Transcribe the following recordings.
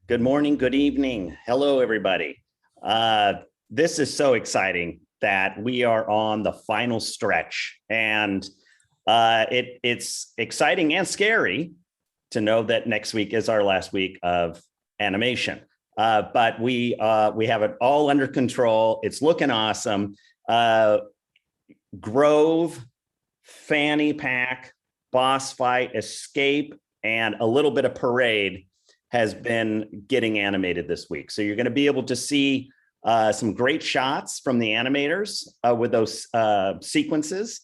Good morning, good evening. Hello, everybody. This is so exciting that we are on the final stretch. And it's exciting and scary to know that next week is our last week of animation. But we have it all under control. It's looking awesome. Grove, Fanny Pack, Boss Fight, Escape, and a little bit of Parade has been getting animated this week. So you're going to be able to see some great shots from the animators with those sequences.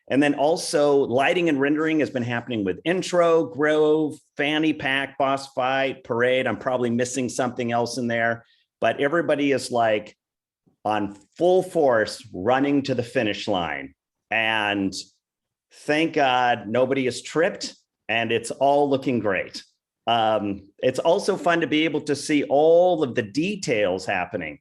And then also lighting and rendering has been happening with Intro, Grove, Fanny Pack, Boss Fight, Parade. I'm probably missing something else in there, but everybody is like on full force running to the finish line. And thank God nobody is tripped and it's all looking great. It's also fun to be able to see all of the details happening.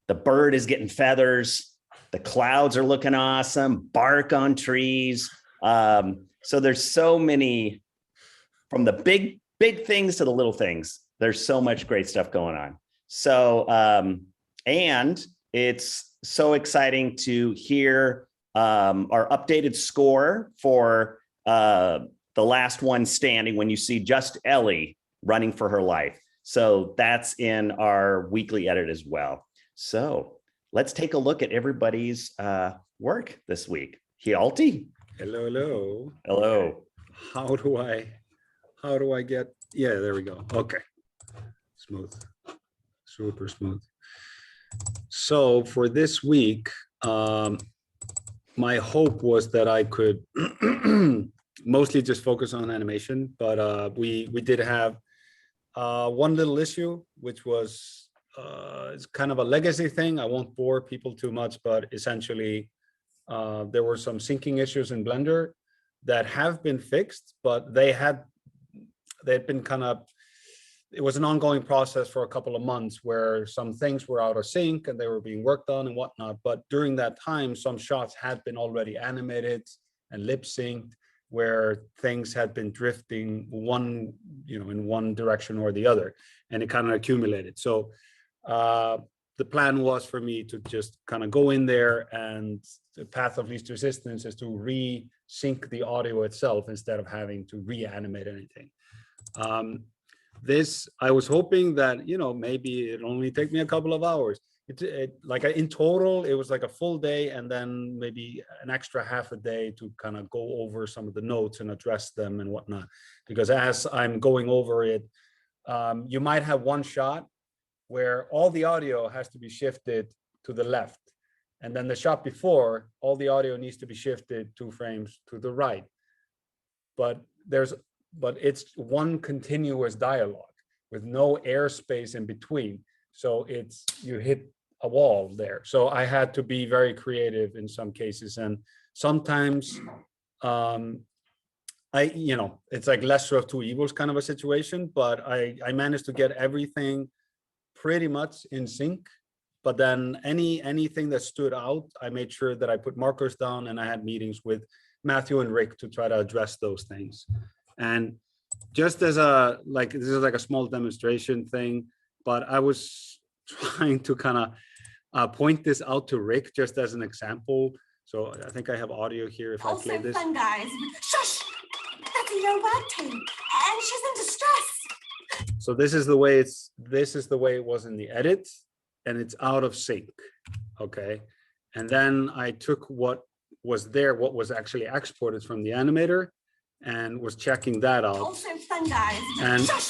The bird is getting feathers. The clouds are looking awesome. Bark on trees. So there's so many, from the big things to the little things. There's so much great stuff going on. So, and it's so exciting to hear our updated score for the last one standing when you see just Ellie running for her life. So that's in our weekly edit as well. So let's take a look at everybody's work this week. Hjalti. Hello, hello. Hello. How do I get, yeah, there we go. Okay. Smooth, super smooth. So for this week, my hope was that I could mostly just focus on animation, but we did have one little issue, which was it's kind of a legacy thing. I won't bore people too much, but essentially there were some syncing issues in Blender that have been fixed, but they'd been kind of, it was an ongoing process for a couple of months where some things were out of sync and they were being worked on and whatnot. But during that time, some shots had been already animated and lip synced, where things had been drifting in one direction or the other, and it kind of accumulated. So the plan was for me to just kind of go in there, and the path of least resistance is to re-sync the audio itself instead of having to reanimate anything. This, I was hoping that, maybe it'll only take me a couple of hours. In total, it was like a full day and then maybe an extra half a day to kind of go over some of the notes and address them and whatnot. Because as I'm going over it, you might have one shot where all the audio has to be shifted to the left. And then the shot before, all the audio needs to be shifted 2 frames to the right. But it's one continuous dialogue with no airspace in between. So you hit a wall there. So I had to be very creative in some cases. And sometimes it's like lesser of two evils kind of a situation, but I managed to get everything pretty much in sync. But then anything that stood out, I made sure that I put markers down, and I had meetings with Matthew and Rick to try to address those things. And just as this is like a small demonstration thing, but I was trying to kind of point this out to Rick just as an example. So I think I have audio here if I play this. Also fun, guys. Shush! That's a young black team, and she's in distress. So this is the way it was in the edit, and it's out of sync. Okay. And then I took what was actually exported from the animator and was checking that out. Also fun, guys. And shush!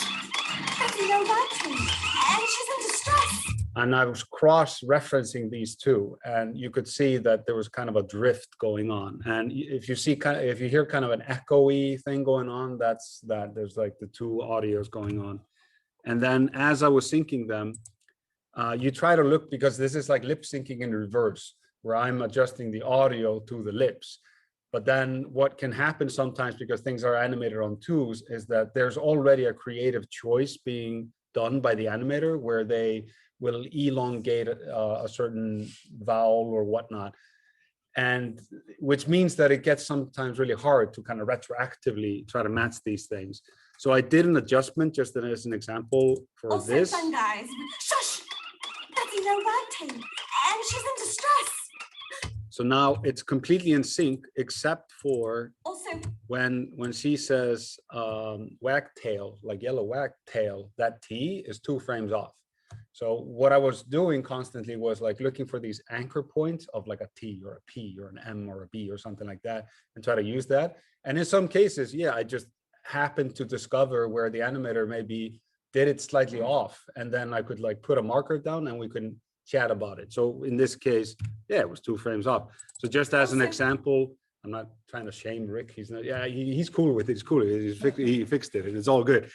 That's a young black team, and she's in distress. And I was cross-referencing these two, and you could see that there was kind of a drift going on. And if you hear kind of an echoey thing going on, that's that. There's like the two audios going on. And then as I was syncing them, you try to look, because this is like lip syncing in reverse, where I'm adjusting the audio to the lips. But then what can happen sometimes, because things are animated on twos, is that there's already a creative choice being done by the animator where they will elongate a certain vowel or whatnot. And which means that it gets sometimes really hard to kind of retroactively try to match these things. So I did an adjustment just as an example for Also this. fun, guys. Shush! That's a low wagtail, and she's in distress. So now it's completely in sync, except for Also, when she says wagtail, like yellow wagtail, that T is 2 frames off. So what I was doing constantly was like looking for these anchor points of like a T or a P or an M or a B or something like that, and try to use that. And in some cases, yeah, I just happened to discover where the animator maybe did it slightly off, and then I could like put a marker down and we can chat about it. So in this case, yeah, it was 2 frames off. So just as an example, I'm not trying to shame Rick. He's not. Yeah, he's cool with it. He's cool. He fixed it, and it's all good.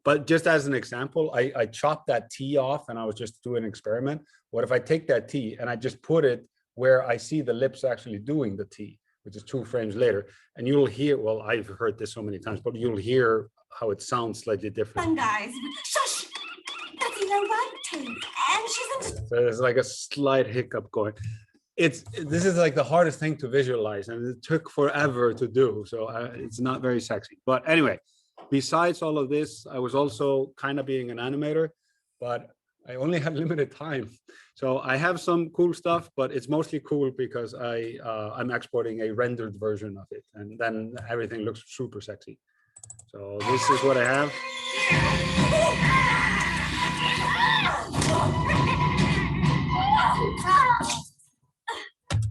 But just as an example, I chopped that T off, and I was just doing an experiment. What if I take that T and I just put it where I see the lips actually doing the T, which is 2 frames later, and you'll hear. Well, I've heard this so many times, but you'll hear how it sounds slightly different. fun, guys. Shush! That's a low wagtail, and she's in distress. So there's like a slight hiccup going. This is like the hardest thing to visualize, and it took forever to do. So it's not very sexy. But anyway, besides all of this, I was also kind of being an animator, but I only had limited time. So I have some cool stuff, but it's mostly cool because I'm exporting a rendered version of it, and then everything looks super sexy. So this is what I have.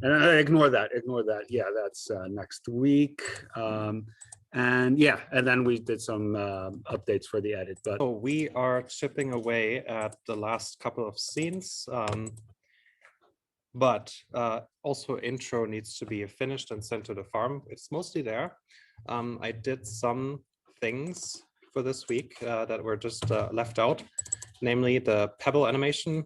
And ignore that. Yeah, that's next week. And yeah, and then we did some updates for the edit. But So we are chipping away at the last couple of scenes. But also intro needs to be finished and sent to the farm. It's mostly there. I did some things for this week that were just left out, namely the pebble animation,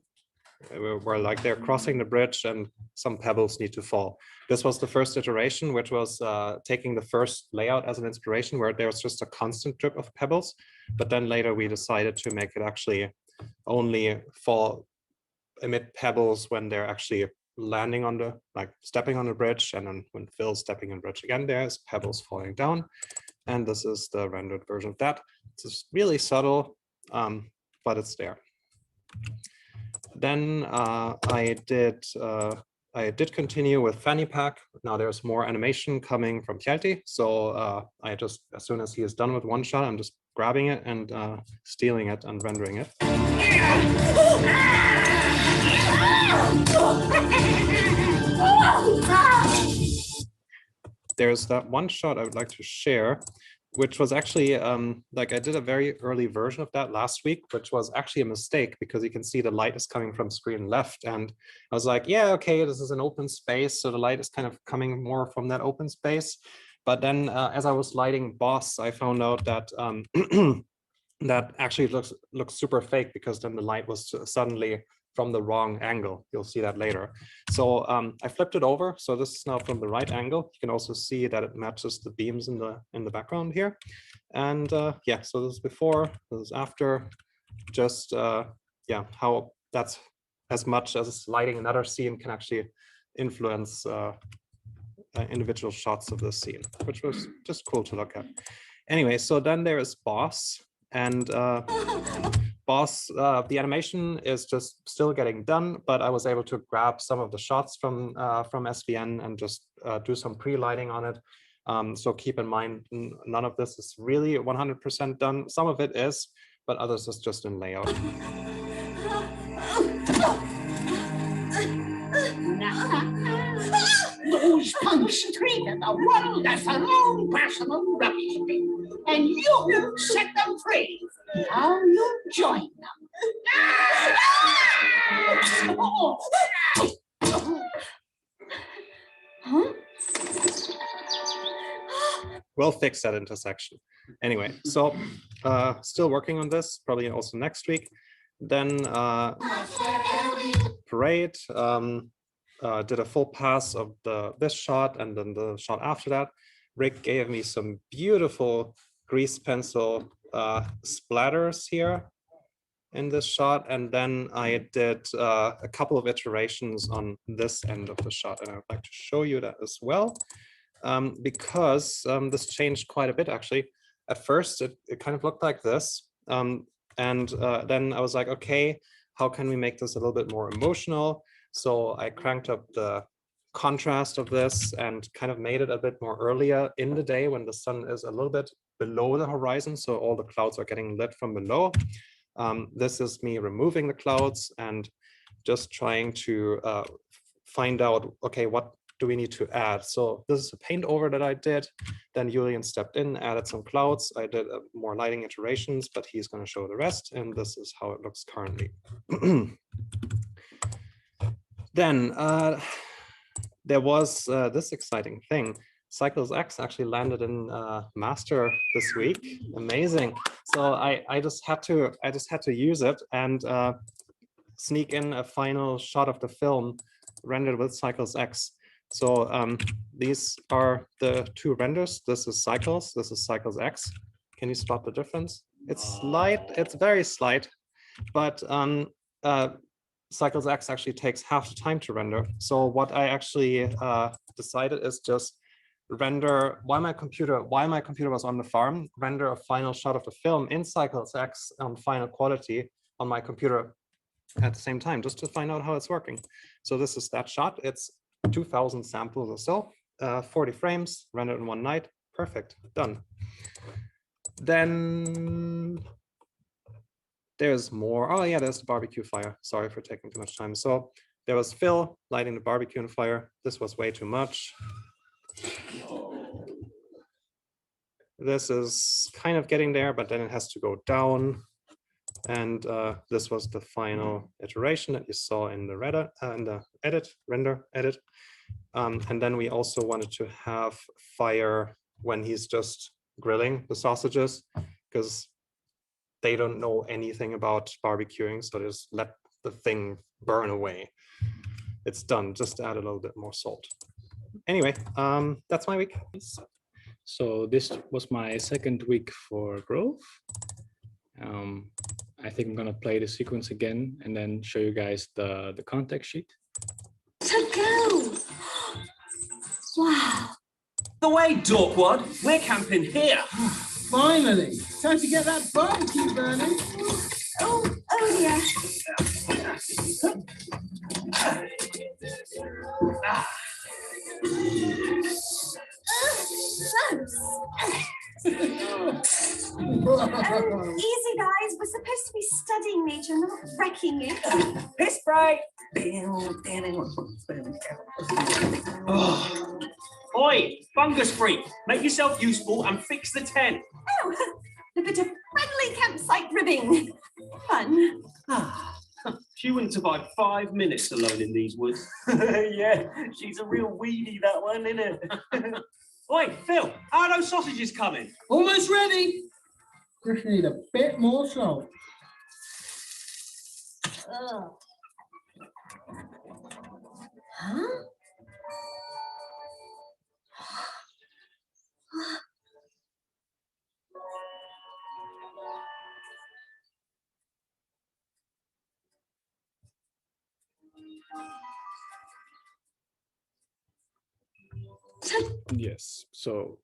where like they're crossing the bridge and some pebbles need to fall. This was the first iteration, which was taking the first layout as an inspiration, where there was just a constant drip of pebbles. But then later we decided to make it actually only emit pebbles when they're actually landing on the, like stepping on the bridge, and then when Phil's stepping on the bridge again, there's pebbles falling down. And this is the rendered version of that. It's really subtle, but it's there. Then I did continue with Fanny Pack. Now there's more animation coming from Hjalti. So I just, as soon as he is done with one shot, I'm just grabbing it and stealing it and rendering it. There's that one shot I would like to share, which was actually like I did a very early version of that last week, which was actually a mistake because you can see the light is coming from screen left. And I was like, yeah, okay, this is an open space. So the light is kind of coming more from that open space. But then as I was lighting Boss, I found out that that actually looks super fake, because then the light was suddenly from the wrong angle. You'll see that later. So I flipped it over. So this is now from the right angle. You can also see that it matches the beams in the background here. And yeah, so this is before, this is after. Just yeah, how that's as much as lighting another scene can actually influence individual shots of the scene, which was just cool to look at. Anyway, so then there is Boss. And Boss, the animation is just still getting done, but I was able to grab some of the shots from SVN and just do some pre-lighting on it. So keep in mind, none of this is really 100% done. Some of it is, but others is just in layout. Those punks treated the world as their own personal rubbish bin, and you set them free. Now you join them. Huh? We'll fix that intersection. Anyway, so still working on this, probably also next week. Then Parade. Did a full pass of this shot, and then the shot after that. Rick gave me some beautiful grease pencil splatters here. in this shot, and then I did a couple of iterations on this end of the shot, and I would like to show you that as well, because this changed quite a bit actually. At first, it kind of looked like this, and then I was like, okay, how can we make this a little bit more emotional? So I cranked up the contrast of this and kind of made it a bit more earlier in the day when the sun is a little bit below the horizon, so all the clouds are getting lit from below. This is me removing the clouds and just trying to find out, okay, what do we need to add? So this is a paint over that I did. Then Julien stepped in, added some clouds. I did more lighting iterations, but he's going to show the rest. And this is how it looks currently. Then there was this exciting thing. Cycles X actually landed in Master this week. Amazing. So I just had to use it and sneak in a final shot of the film rendered with Cycles X. So these are the two renders. This is Cycles, this is Cycles X. Can you spot the difference? It's slight, it's very slight, but Cycles X actually takes half the time to render. So what I actually decided is just render, while my computer was on the farm, render a final shot of the film in Cycles X on final quality on my computer at the same time, just to find out how it's working. So this is that shot. It's 2,000 samples or so, 40 frames, rendered in one night. Perfect, done. Then there's more. Oh yeah, there's the barbecue fire. Sorry for taking too much time. So there was Phil lighting the barbecue on fire. This was way too much. This is kind of getting there, but then it has to go down. And this was the final iteration that you saw in the render edit. And then we also wanted to have fire when he's just grilling the sausages, because they don't know anything about barbecuing, so just let the thing burn away. It's done, just add a little bit more salt. Anyway, that's my week. So this was my second week for Grove. I think I'm gonna play the sequence again and then show you guys the context sheet. To go! Wow. The way, Dorkwad. We're camping here. Finally, time to get that barbecue burning. Oh dear. Easy, guys. We're supposed to be studying nature, not wrecking it. Piss Sprite. Oi, fungus freak. Make yourself useful and fix the tent. Oh, a bit of friendly campsite ribbing. Fun. She wouldn't survive 5 minutes alone in these woods. Yeah, she's a real weedy, that one, isn't it? Oi, Phil, how are those sausages coming? Almost ready. Just need a bit more salt. Ugh. Huh? Yes, so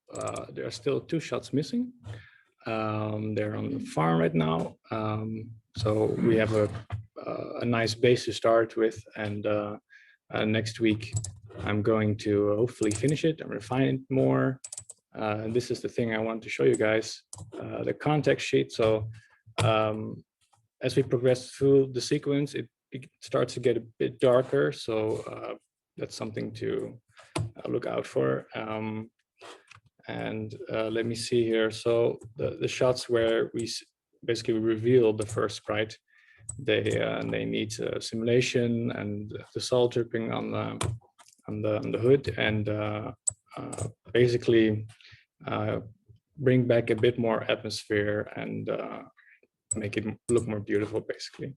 there are still 2 shots missing. They're on the farm right now. So we have a nice base to start with, and next week I'm going to hopefully finish it and refine it more. And this is the thing I want to show you guys, the context sheet. So as we progress through the sequence, it starts to get a bit darker. So that's something to look out for. And let me see here. So the shots where we basically reveal the first sprite, they need simulation and the salt dripping on the hood, and basically bring back a bit more atmosphere and make it look more beautiful, basically.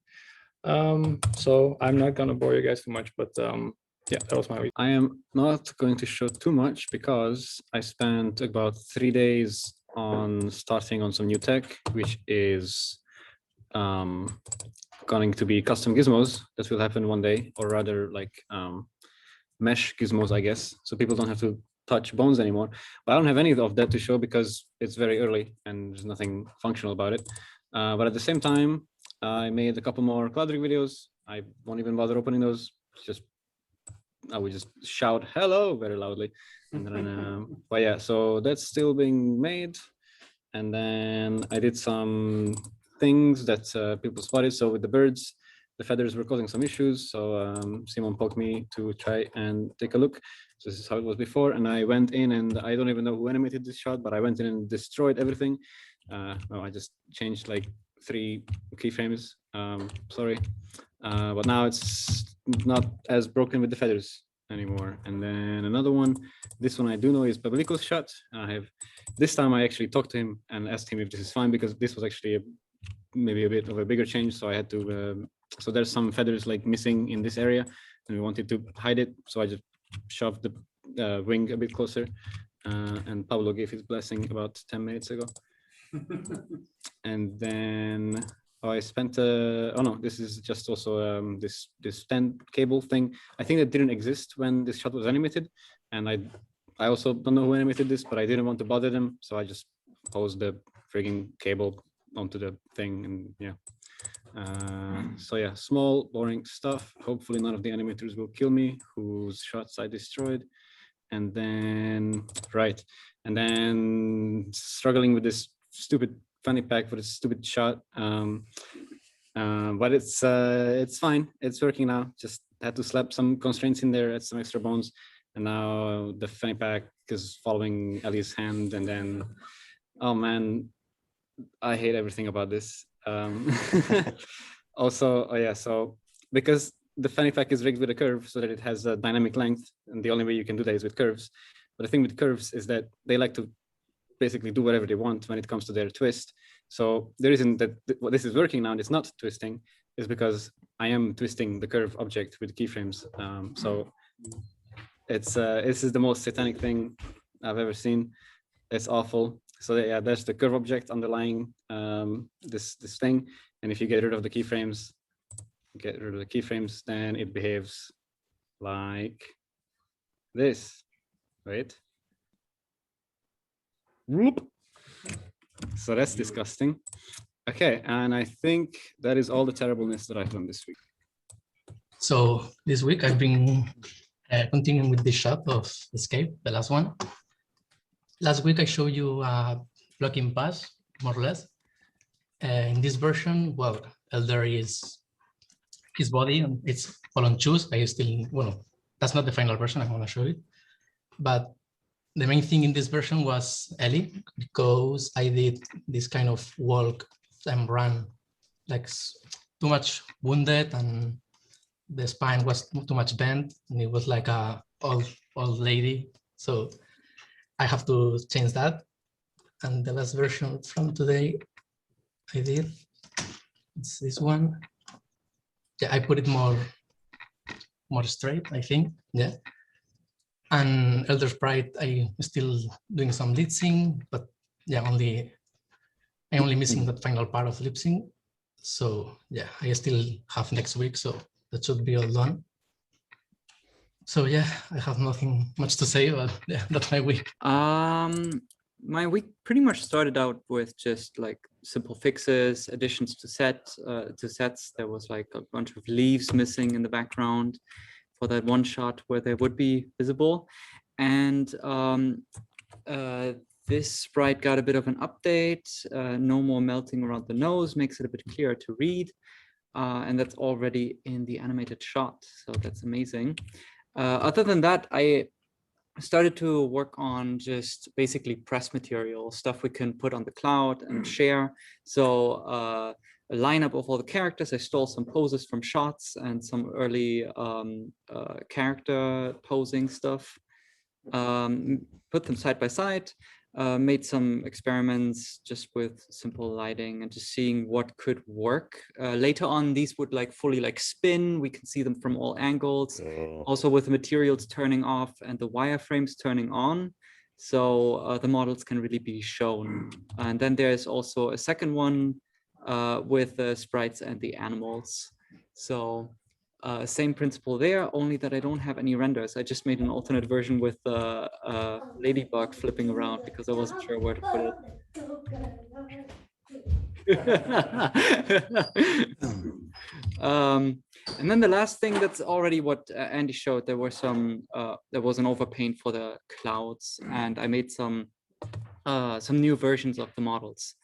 So I'm not gonna bore you guys too much, but yeah, that was my week. I am not going to show too much because I spent about 3 days on starting on some new tech, which is going to be custom gizmos that will happen one day, or rather like mesh gizmos, I guess, so people don't have to touch bones anymore. But I don't have any of that to show because it's very early and there's nothing functional about it. But at the same time, I made a couple more cloud rig videos. I won't even bother opening those. Just I would just shout hello very loudly, and then but yeah, so that's still being made. And then I did some things that people spotted. So with the birds, the feathers were causing some issues. So Simon poked me to try and take a look. So this is how it was before. And I went in, and I don't even know who animated this shot, but I went in and destroyed everything. No, I just changed like 3 keyframes. Sorry. But now it's not as broken with the feathers anymore. And then another one, this one I do know is Pablico's shot. This time I actually talked to him and asked him if this is fine, because this was actually maybe a bit of a bigger change. So I had to, so there's some feathers like missing in this area, and we wanted to hide it. So I just shoved the wing a bit closer, and Pablo gave his blessing about 10 minutes ago. And then I spent oh no, this is just also this stand cable thing. I think that didn't exist when this shot was animated, and I also don't know who animated this, but I didn't want to bother them, so I just posed the frigging cable onto the thing, and yeah. So yeah, small boring stuff. Hopefully none of the animators will kill me whose shots I destroyed. And then right, and then struggling with this stupid fanny pack for this stupid shot, but it's fine, it's working now. Just had to slap some constraints in there, add some extra bones, and now the fanny pack is following Ellie's hand. And then, oh man, I hate everything about this. Also, oh yeah, so because the fanny pack is rigged with a curve so that it has a dynamic length, and the only way you can do that is with curves. But the thing with curves is that they like to basically do whatever they want when it comes to their twist. So the reason that this is working now and it's not twisting is because I am twisting the curve object with keyframes. So it's this is the most satanic thing I've ever seen. It's awful. So yeah, there's the curve object underlying this thing, and if you get rid of the keyframes, then it behaves like this. Wait. Whoop. So that's disgusting. Okay, and I think that is all the terribleness that I've done this week. So this week I've been continuing with the shot of Escape, the last one. Last week I showed you blocking pass, more or less. In this version, well, Elder is his body and it's all on choose. I still, well, that's not the final version, I'm gonna show it. But the main thing in this version was Ellie, because I did this kind of walk and run, like too much wounded, and the spine was too much bent, and it was like a old lady. So I have to change that. And the last version from today, I did, it's this one. Yeah, I put it more straight, I think, yeah. And Elder Sprite, I'm still doing some lip sync, but yeah, I'm only missing that final part of lip sync. So yeah, I still have next week, so that should be all done. So yeah, I have nothing much to say, but yeah, that's my week. My week pretty much started out with just like simple fixes, additions to sets. There was like a bunch of leaves missing in the background for that one shot where they would be visible. And this sprite got a bit of an update. No more melting around the nose, makes it a bit clearer to read. And that's already in the animated shot, so that's amazing. Other than that, I started to work on just basically press material, stuff we can put on the cloud and share. So a lineup of all the characters. I stole some poses from shots and some early character posing stuff. Put them side by side. Made some experiments just with simple lighting and just seeing what could work. Later on, these would like fully like spin. We can see them from all angles. Also with the materials turning off and the wireframes turning on. So the models can really be shown. And then there's also a second one with the sprites and the animals. So same principle there, only that I don't have any renders. I just made an alternate version with the ladybug flipping around because I wasn't sure where to put it. And then the last thing, that's already what Andy showed. There was an overpaint for the clouds, and I made some new versions of the models.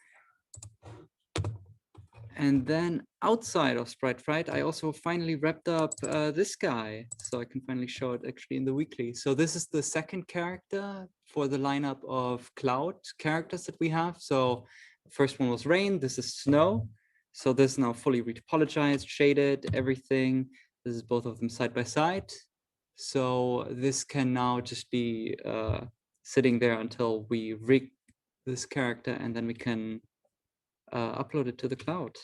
And then outside of Sprite Fright, I also finally wrapped up this guy, so I can finally show it actually in the weekly. So this is the second character for the lineup of cloud characters that we have. So the first one was rain, this is snow. So this is now fully retopologized, shaded, everything. This is both of them side by side. So this can now just be sitting there until we rig this character, and then we can upload it to the cloud.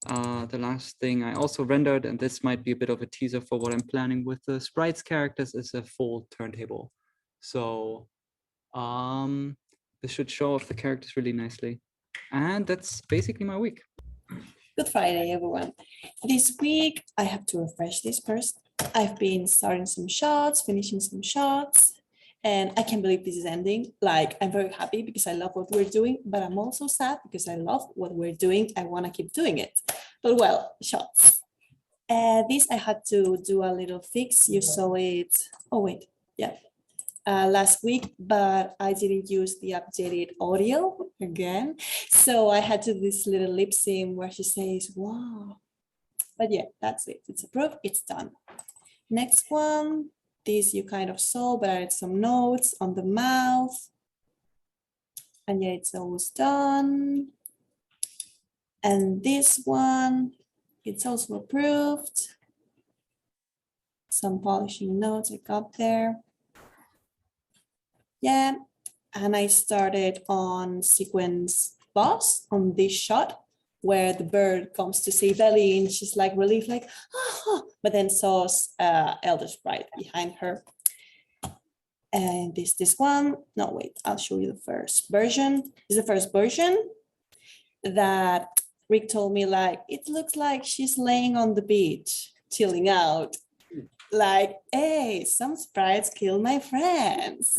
The last thing I also rendered, and this might be a bit of a teaser for what I'm planning with the sprites characters, is a full turntable. So this should show off the characters really nicely. And that's basically my week. Good Friday, everyone. This week, I have to refresh this first. I've been starting some shots, finishing some shots, and I can't believe this is ending. Like, I'm very happy because I love what we're doing, but I'm also sad because I love what we're doing. I want to keep doing it. But well, shots. This, I had to do a little fix. You saw it. Oh, wait. Yeah. Last week, but I didn't use the updated audio again. So I had to do this little lip sync where she says, wow. But yeah, that's it. It's approved. It's done. Next one, this you kind of saw, but I had some notes on the mouth. And yeah, it's almost done. And this one, it's also approved. Some polishing notes I got there. Yeah, and I started on sequence boss on this shot where the bird comes to see Belly and she's like relieved, like, oh, but then saw Elder Sprite behind her. And this one, no, wait, I'll show you the first version. This is the first version that Rick told me, like, it looks like she's laying on the beach, chilling out. Like, hey, some sprites kill my friends,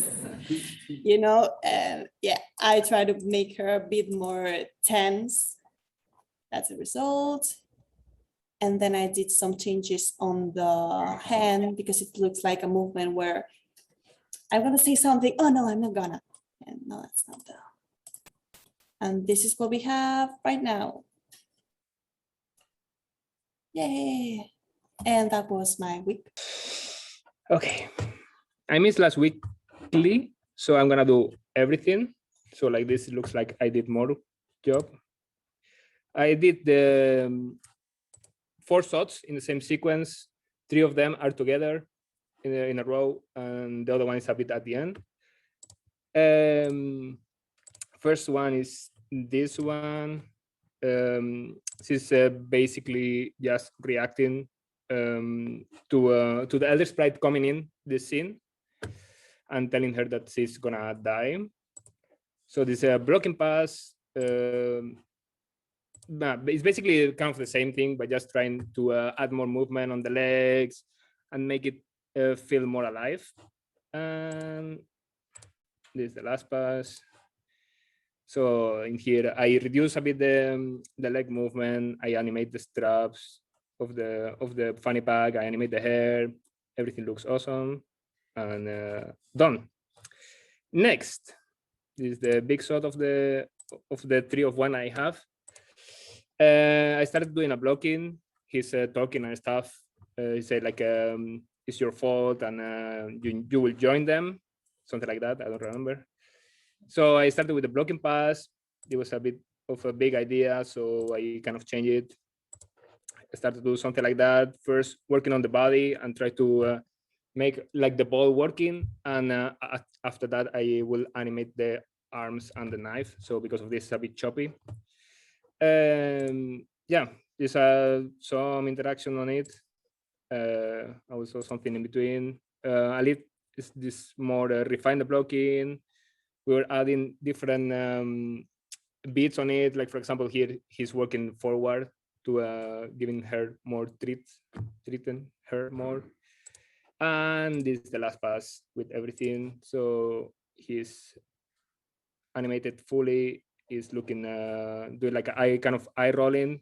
you know, and yeah, I try to make her a bit more tense. That's the result. And then I did some changes on the hand because it looks like a movement where I'm gonna say something. Oh no, I'm not gonna. And no, that's not the. And this is what we have right now. Yay. And that was my week. Okay, I missed last weekly, so I'm gonna do everything. So like this, it looks like I did more job. I did the 4 shots in the same sequence. 3 of them are together in a row, and the other one is a bit at the end. First one is this one. This is basically just reacting to the Elder Sprite coming in this scene and telling her that she's gonna die. So this blocking pass. It's basically kind of the same thing, but just trying to add more movement on the legs and make it feel more alive. And this is the last pass. So in here, I reduce a bit the leg movement. I animate the straps of the fanny pack. I animate the hair. Everything looks awesome, and done. Next, this is the big shot of the 3 of 1 I have. I started doing a blocking. He's talking and stuff. He said like, it's your fault, and you will join them, something like that. I don't remember. So I started with the blocking pass. It was a bit of a big idea, so I kind of changed it. I started to do something like that. First, working on the body and try to make like the ball working, and after that, I will animate the arms and the knife. So because of this, it's a bit choppy. Yeah, there's some interaction on it. Also something in between. A little is this more refine the blocking. We were adding different beats on it. Like for example, here he's working forward to giving her more treating her more. And this is the last pass with everything. So he's animated fully. Is looking doing like a kind of eye rolling,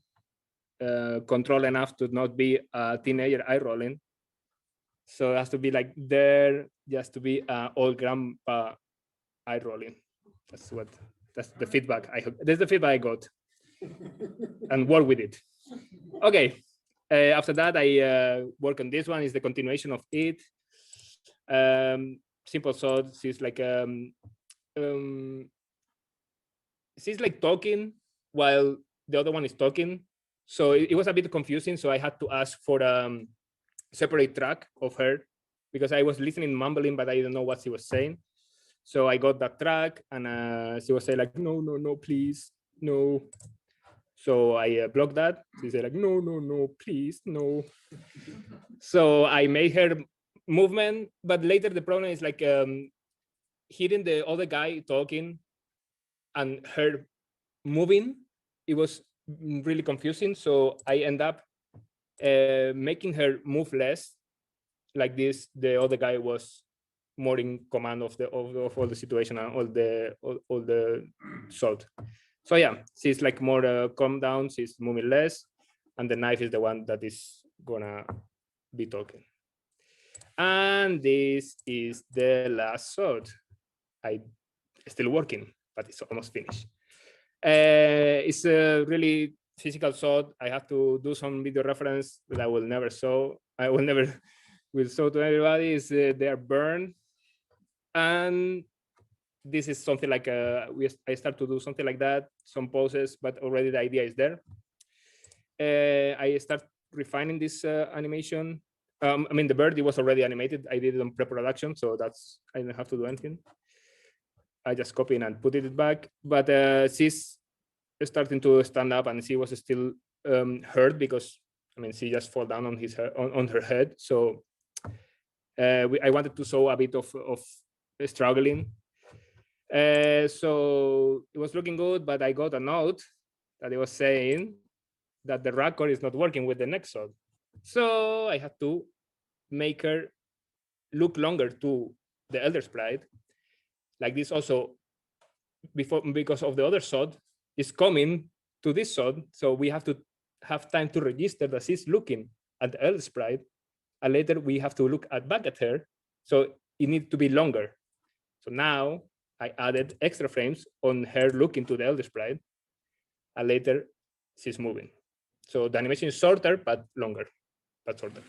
control enough to not be a teenager eye rolling. So it has to be like there, just to be old grandpa eye rolling. That's the feedback I have. That's the feedback I got, and work with it. Okay. After that, I work on this one. Is the continuation of it. Simple thought. She's like she's like talking while the other one is talking. So it was a bit confusing. So I had to ask for separate track of her because I was listening mumbling, but I didn't know what she was saying. So I got that track, and she was saying like, no, no, no, please, no. So I blocked that. She said like, no, no, no, please, no. So I made her movement, but later the problem is like hearing the other guy talking and her moving. It was really confusing. So I end up making her move less. Like this, the other guy was more in command of all the situation and all the salt. So yeah, she's like more calm down. She's moving less, and the knife is the one that is gonna be talking. And this is the last sword. I still working, but it's almost finished. It's a really physical sword. I have to do some video reference that I will never show. I will never will show to everybody. Is they are burned, and this is something like I start to do something like that, some poses, but already the idea is there. I start refining this animation. I mean, the bird, it was already animated. I did it on pre-production, so that's, I didn't have to do anything. I just copied and put it back. But she's starting to stand up, and she was still hurt because, I mean, she just fell down on on her head. So I wanted to show a bit of struggling. So it was looking good, but I got a note that it was saying that the record is not working with the next sword. So I had to make her look longer to the elder sprite. Like this also, because of the other sword is coming to this sword. So we have to have time to register that she's looking at the elder sprite, and later we have to look back at her. So it needs to be longer. So now I added extra frames on her looking to the elder sprite, and later she's moving. So the animation is shorter, but longer, but shorter.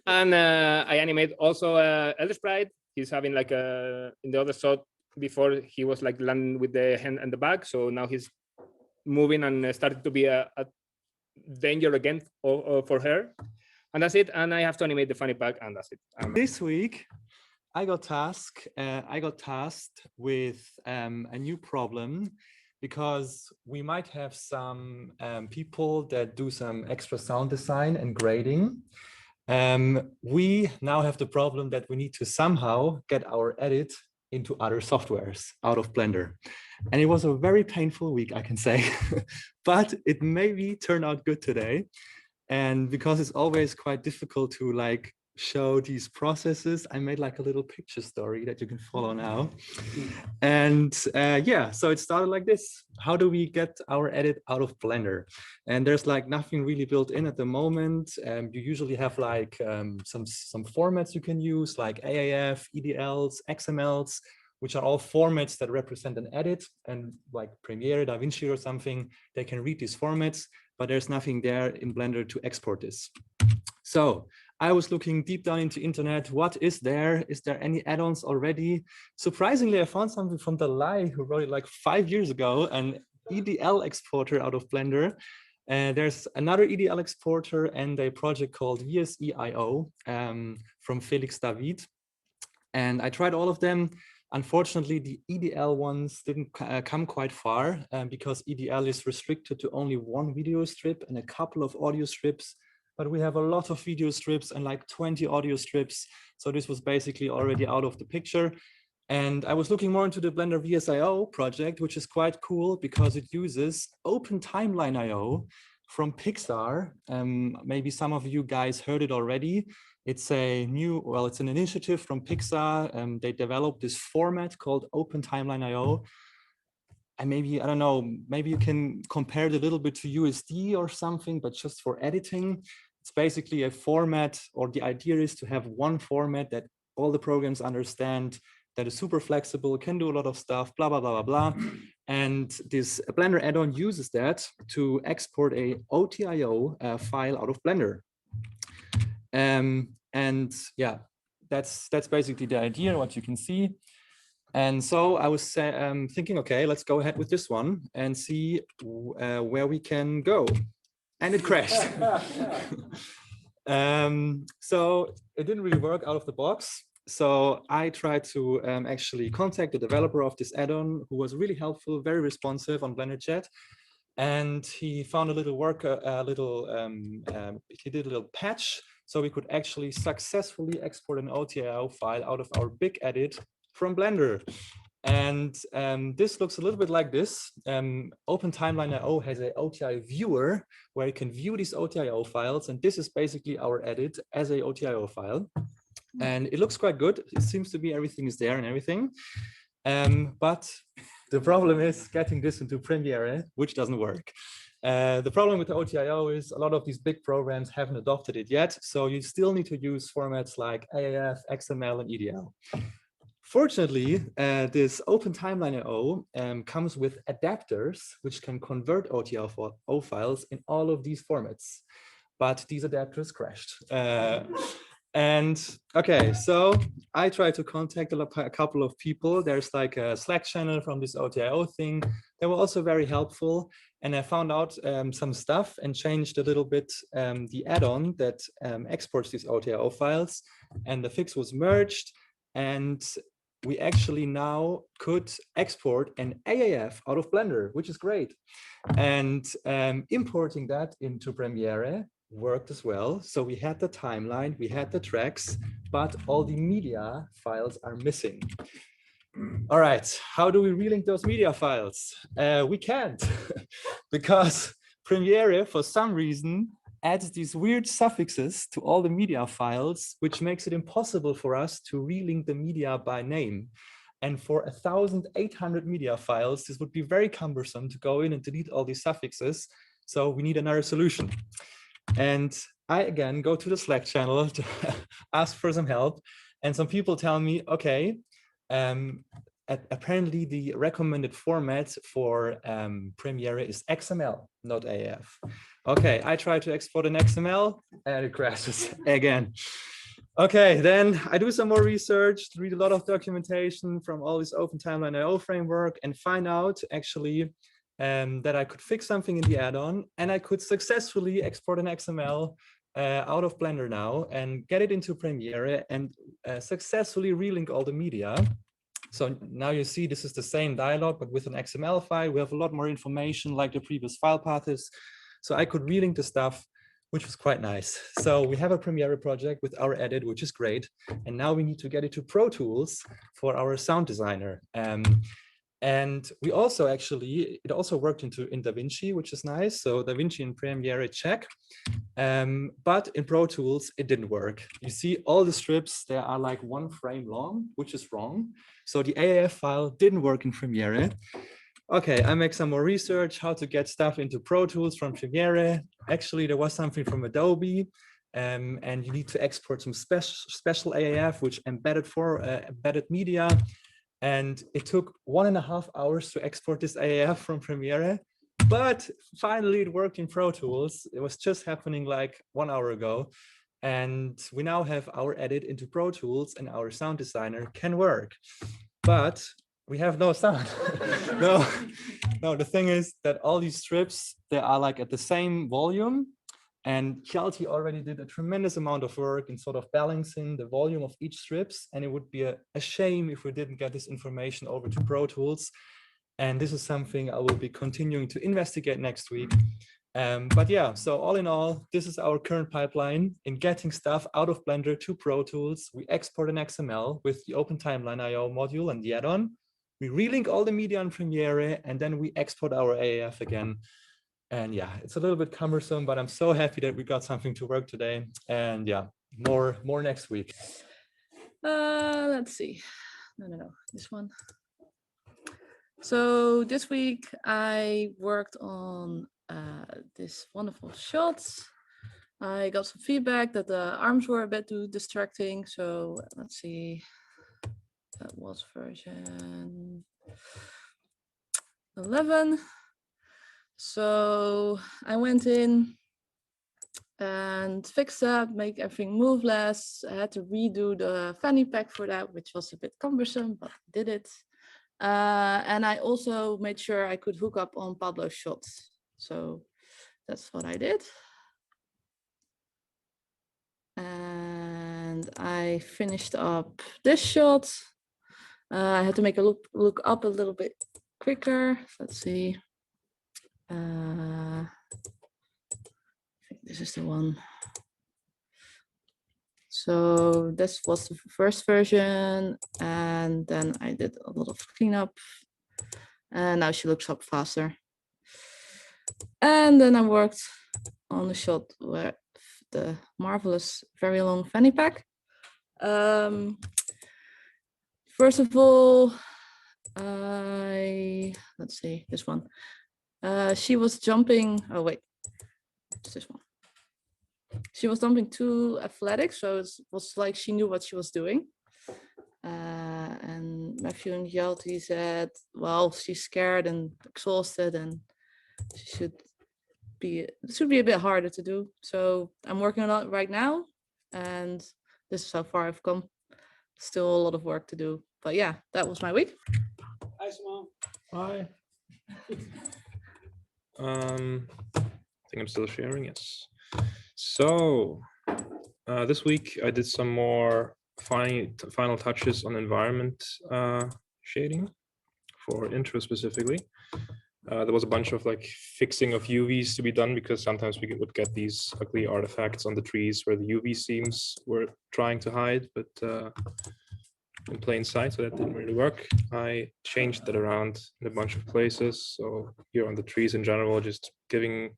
And I animate also elder sprite. He's having like in the other shot before he was like landing with the hand and the back. So now he's moving and started to be a danger again for her. And that's it. And I have to animate the funny pack, and that's it. This week, I got tasked with a new problem, because we might have some people that do some extra sound design and grading. We now have the problem that we need to somehow get our edit into other softwares out of Blender. And it was a very painful week, I can say, but it maybe turned out good today. And because it's always quite difficult to like show these processes, I made like a little picture story that you can follow now. And yeah, so it started like this. How do we get our edit out of Blender? And there's like nothing really built in at the moment. You usually have like some formats you can use, like AAF, EDLs, XMLs, which are all formats that represent an edit, and like Premiere, DaVinci or something, they can read these formats, but there's nothing there in Blender to export this. So I was looking deep down into internet. What is there? Is there any add-ons already? Surprisingly, I found something from Dalai, who wrote it like 5 years ago, an EDL exporter out of Blender. There's another EDL exporter and a project called VSE.io from Felix David. And I tried all of them. Unfortunately, the EDL ones didn't come quite far because EDL is restricted to only one video strip and a couple of audio strips. But we have a lot of video strips and like 20 audio strips. So this was basically already out of the picture. And I was looking more into the Blender VSIO project, which is quite cool because it uses Open Timeline IO from Pixar. Maybe some of you guys heard it already. It's a new, well, it's an initiative from Pixar. They developed this format called Open Timeline IO. And maybe, I don't know, maybe you can compare it a little bit to USD or something, but just for editing. It's basically a format, or the idea is to have one format that all the programs understand, that is super flexible, can do a lot of stuff, blah, blah, blah, blah, blah. And this Blender add-on uses that to export a OTIO file out of Blender. And yeah, that's basically the idea, what you can see. And so I was thinking, okay, let's go ahead with this one and see where we can go. And it crashed. So it didn't really work out of the box. So I tried to actually contact the developer of this add-on, who was really helpful, very responsive on Blender Chat. And he found a little he did a little patch, so we could actually successfully export an OTIO file out of our big edit from Blender. And this looks a little bit like this. Open Timeline IO has an OTIO viewer where you can view these OTIO files. And this is basically our edit as a OTIO file. And it looks quite good. It seems to be everything is there and everything. But the problem is getting this into Premiere, which doesn't work. The problem with the OTIO is a lot of these big programs haven't adopted it yet. So you still need to use formats like AAF, XML, and EDL. Fortunately, this Open Timeline IO comes with adapters, which can convert OTIO files in all of these formats. But these adapters crashed. And okay, so I tried to contact a couple of people. There's like a Slack channel from this OTIO thing. They were also very helpful. And I found out some stuff and changed a little bit the add-on that exports these OTIO files. And the fix was merged. And we actually now could export an AAF out of Blender, which is great. And importing that into Premiere worked as well. So we had the timeline, we had the tracks, but all the media files are missing. All right, how do we relink those media files? We can't, because Premiere, for some reason, adds these weird suffixes to all the media files, which makes it impossible for us to relink the media by name. And for 1,800 media files, this would be very cumbersome to go in and delete all these suffixes. So we need another solution. And I, again, go to the Slack channel to ask for some help. And some people tell me, okay, apparently the recommended format for Premiere is XML, not AF. Okay, I try to export an XML and it crashes again. Okay, then I do some more research, read a lot of documentation from all this Open Timeline IO framework and find out actually that I could fix something in the add-on and I could successfully export an XML out of Blender now and get it into Premiere and successfully relink all the media. So now you see this is the same dialog, but with an XML file. We have a lot more information like the previous file path is. So I could relink the stuff, which was quite nice. So we have a Premiere project with our edit, which is great. And now we need to get it to Pro Tools for our sound designer. And we also actually, it also worked in DaVinci, which is nice. So DaVinci and Premiere check, but in Pro Tools, it didn't work. You see all the strips, they are like 1 frame long, which is wrong. So the AAF file didn't work in Premiere. Okay, I make some more research, how to get stuff into Pro Tools from Premiere. Actually, there was something from Adobe. And you need to export some special AAF, which embedded media. And it took 1.5 hours to export this AAF from Premiere, but finally it worked in Pro Tools. It was just happening like 1 hour ago. And we now have our edit into Pro Tools and our sound designer can work, but we have no sound. No, the thing is that all these strips, they are like at the same volume. And Hjalti already did a tremendous amount of work in sort of balancing the volume of each strips. And it would be a shame if we didn't get this information over to Pro Tools. And this is something I will be continuing to investigate next week. But yeah, so all in all, this is our current pipeline in getting stuff out of Blender to Pro Tools. We export an XML with the Open Timeline IO module and the add-on. We relink all the media in Premiere, and then we export our AAF again. And yeah, it's a little bit cumbersome, but I'm so happy that we got something to work today. And yeah, more next week. Let's see. No, this one. So this week I worked on this wonderful shots. I got some feedback that the arms were a bit too distracting. So let's see. That was version 11. So I went in and fixed that, make everything move less. I had to redo the fanny pack for that, which was a bit cumbersome, but I did it. And I also made sure I could hook up on Pablo's shots. So that's what I did. And I finished up this shot. I had to make a look up a little bit quicker. Let's see. I think this is the one. So this was the first version, and then I did a lot of cleanup, and now she looks up faster. And then I worked on the shot where the marvelous very long fanny pack. First of all, let's see, this one. She was jumping, oh wait, it's this one. She was jumping too athletic, so it was like she knew what she was doing. And Matthew and Hjalti said, well, she's scared and exhausted and she should be, it should be a bit harder to do. So I'm working on it right now, and this is how far I've come. Still a lot of work to do, but yeah, that was my week. Hi, Simone. Hi. I think I'm still sharing, yes. So this week I did some more final touches on environment shading for intro specifically. There was a bunch of like fixing of UVs to be done because sometimes we would get these ugly artifacts on the trees where the UV seams were trying to hide, but in plain sight, so that didn't really work. I changed that around in a bunch of places. So here on the trees in general, just giving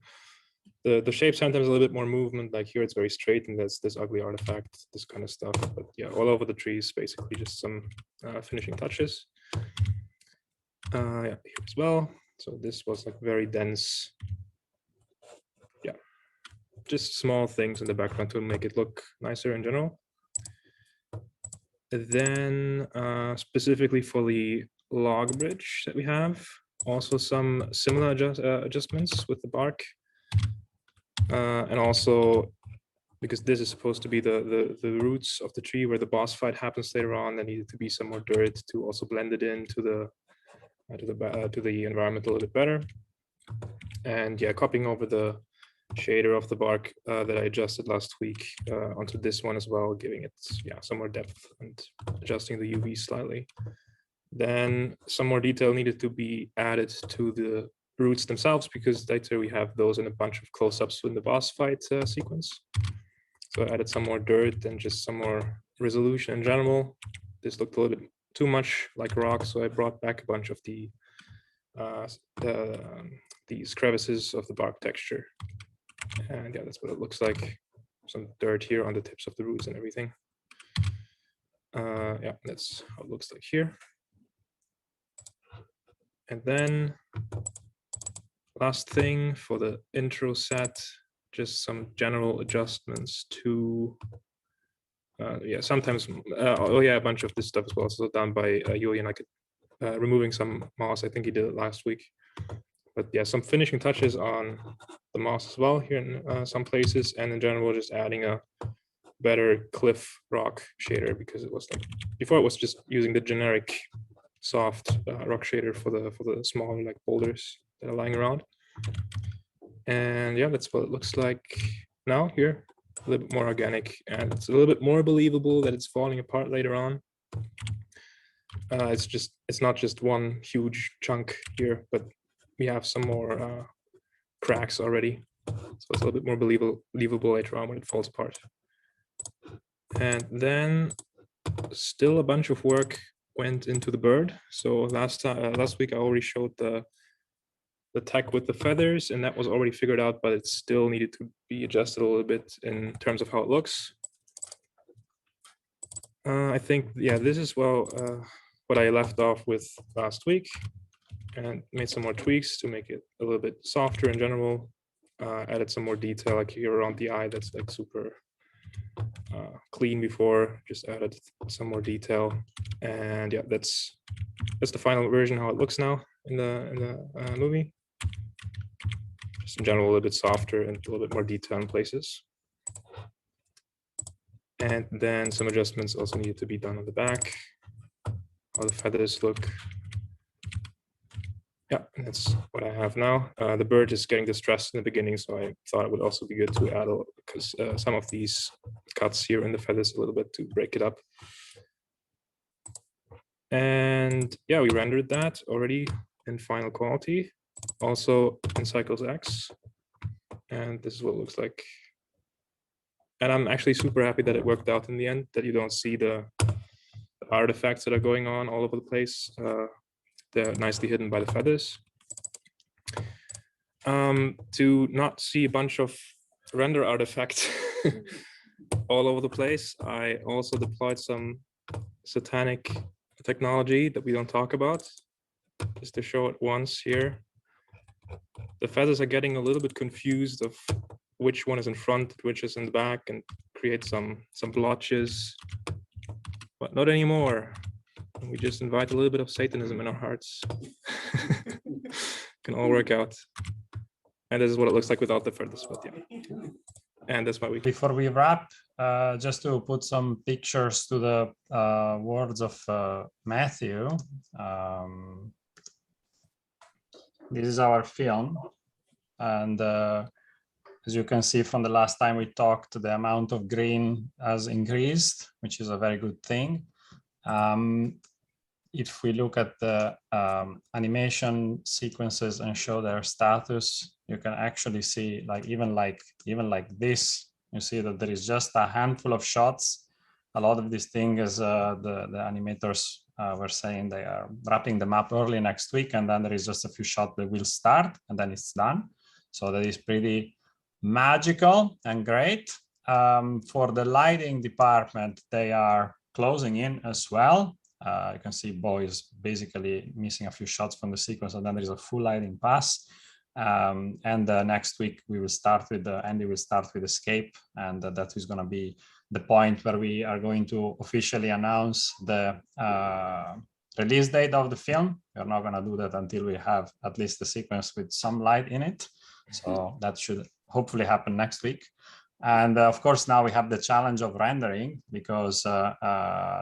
the shape sometimes a little bit more movement. Like here it's very straight and there's this ugly artifact, this kind of stuff. But yeah, all over the trees, basically just some finishing touches. Yeah, here as well. So this was like very dense. Yeah, just small things in the background to make it look nicer in general. Then specifically for the log bridge that we have, also some similar adjustments with the bark. And also because this is supposed to be the roots of the tree where the boss fight happens later on, there needed to be some more dirt to also blend it into the environment a little bit better. And yeah, copying over the shader of the bark that I adjusted last week onto this one as well, giving it some more depth and adjusting the UV slightly. Then some more detail needed to be added to the roots themselves because later we have those in a bunch of close-ups in the boss fight sequence. So I added some more dirt and just some more resolution in general. This looked a little bit too much like rock, so I brought back a bunch of these crevices of the bark texture. And yeah, that's what it looks like. Some dirt here on the tips of the roots and everything. Yeah, that's how it looks like here. And then last thing for the intro set, just some general adjustments to, sometimes, a bunch of this stuff is also done by Julien, like removing some moss. I think he did it last week. But yeah, some finishing touches on the moss as well here in some places, and in general, just adding a better cliff rock shader because it was like before it was just using the generic soft rock shader for the smaller like boulders that are lying around. And yeah, that's what it looks like now here, a little bit more organic, and it's a little bit more believable that it's falling apart later on. It's not just one huge chunk here, but we have some more cracks already. So it's a little bit more believable later on when it falls apart. And then still a bunch of work went into the bird. So last week I already showed the tech with the feathers, and that was already figured out, but it still needed to be adjusted a little bit in terms of how it looks. I think, yeah, this is what I left off with last week, and made some more tweaks to make it a little bit softer in general. Added some more detail, like here around the eye, that's like super clean before, just added some more detail. And yeah, that's the final version, how it looks now in the movie. Just in general, a little bit softer and a little bit more detail in places. And then some adjustments also needed to be done on the back, how the feathers look. Yeah, and that's what I have now. The bird is getting distressed in the beginning, so I thought it would also be good to add because some of these cuts here in the feathers a little bit to break it up. And yeah, we rendered that already in final quality, also in Cycles X. And this is what it looks like. And I'm actually super happy that it worked out in the end, that you don't see the artifacts that are going on all over the place. They're nicely hidden by the feathers. To not see a bunch of render artifacts all over the place, I also deployed some satanic technology that we don't talk about, just to show it once here. The feathers are getting a little bit confused of which one is in front, which is in the back, and create some blotches, but not anymore. We just invite a little bit of Satanism in our hearts. Can all work out. And this is what it looks like without the feathers, but yeah. And that's why we. Before we wrap, just to put some pictures to the words of Matthew. This is our film, and as you can see from the last time we talked, the amount of green has increased, which is a very good thing. If we look at the animation sequences and show their status, you can actually see even like this, you see that there is just a handful of shots. A lot of these things, the animators were saying they are wrapping them up early next week, and then there is just a few shots that will start and then it's done. So that is pretty magical and great. For the lighting department, they are closing in as well. You can see Beau is basically missing a few shots from the sequence, and then there is a full lighting pass. And next week we will start with Andy will start with Escape, and that is going to be the point where we are going to officially announce the release date of the film. We're not going to do that until we have at least the sequence with some light in it. So that should hopefully happen next week. And of course, now we have the challenge of rendering, because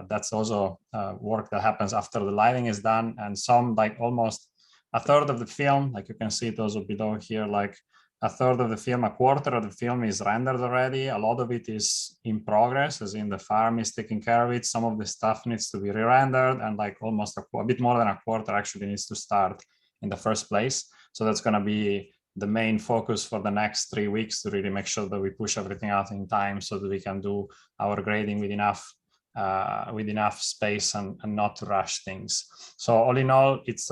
that's also work that happens after the lighting is done. And some, like almost a third of the film, like you can see it also below here, like a third of the film, a quarter of the film is rendered already. A lot of it is in progress, as in the farm is taking care of it. Some of the stuff needs to be re-rendered, and like almost a bit more than a quarter actually needs to start in the first place. So that's going to be the main focus for the next 3 weeks, to really make sure that we push everything out in time so that we can do our grading with enough space and not to rush things. So all in all, it's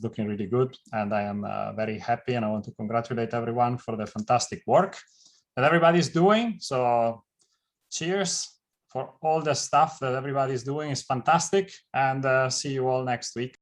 looking really good, and I am very happy, and I want to congratulate everyone for the fantastic work that everybody's doing. So cheers for all the stuff that everybody's doing. Is fantastic, and see you all next week.